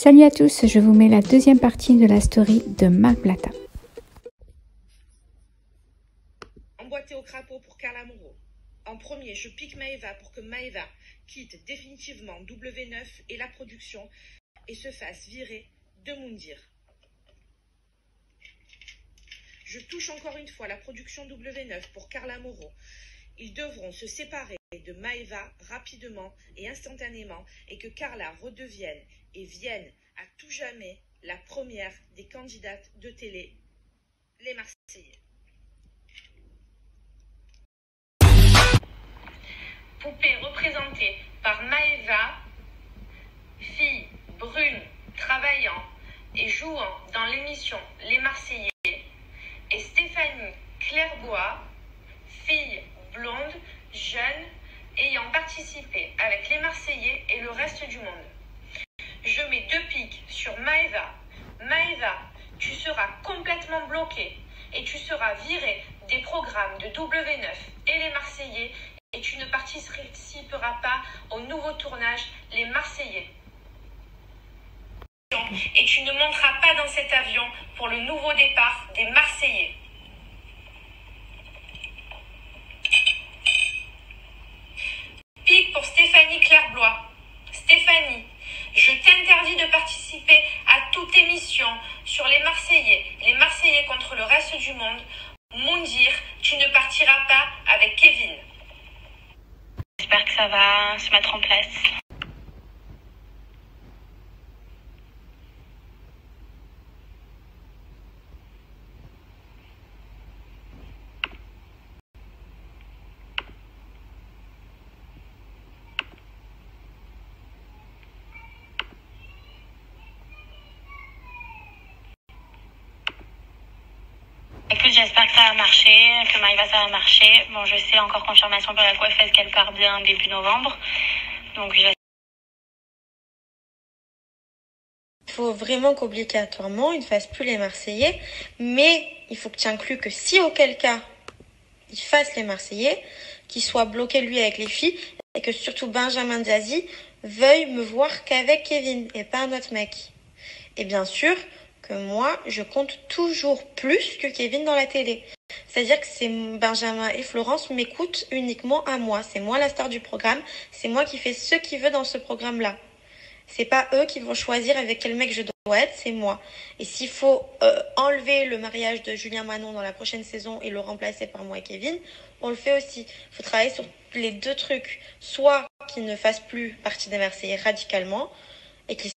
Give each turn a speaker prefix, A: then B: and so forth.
A: Salut à tous, je vous mets la deuxième partie de la story de Marc Blatta.
B: Emboîté au crapaud pour Carla Moreau. En premier, je pique Maeva pour que Maeva quitte définitivement W9 et la production et se fasse virer de Moundir. Je touche encore une fois la production W9 pour Carla Moreau. Ils devront se séparer de Maeva rapidement et instantanément et que Carla redevienne et vienne à tout jamais la première des candidates de télé, les Marseillais. Poupée représentée par Maeva, fille brune, travaillant et jouant dans l'émission Les Marseillais, et Stéphanie Clairbois, fille blonde, jeune, ayant participé avec les Marseillais et le reste du monde. Je mets 2 piques sur Maeva. Maeva, tu seras complètement bloquée et tu seras virée des programmes de W9 et les Marseillais et tu ne participeras pas au nouveau tournage Les Marseillais. Et tu ne monteras pas dans cet avion pour le nouveau départ des Marseillais. Pique pour Stéphanie Clairbois. Stéphanie, je t'interdis de participer à toute émission sur les Marseillais contre le reste du monde. Moundir, tu ne partiras pas avec Kevin.
C: J'espère que ça va se mettre en place. Écoute, j'espère que ça va marcher, que Maeva ça va marcher. Bon, je sais encore confirmation pour la coiffeuse qu'elle part bien début novembre. Donc
D: Il faut vraiment qu'obligatoirement il ne fasse plus les Marseillais, mais il faut que tu inclues que si auquel cas il fasse les Marseillais, qu'il soit bloqué lui avec les filles et que surtout Benjamin Diazy veuille me voir qu'avec Kevin et pas un autre mec. Et bien sûr que moi je compte toujours plus que Kevin dans la télé. C'est-à-dire que c'est Benjamin et Florence m'écoutent uniquement à moi. C'est moi la star du programme, c'est moi qui fais ce qu'il veut dans ce programme-là. C'est pas eux qui vont choisir avec quel mec je dois être, c'est moi. Et s'il faut enlever le mariage de Julien Manon dans la prochaine saison et le remplacer par moi et Kevin, on le fait aussi. Il faut travailler sur les 2 trucs. Soit qu'ils ne fassent plus partie des Marseillais radicalement et qu'ils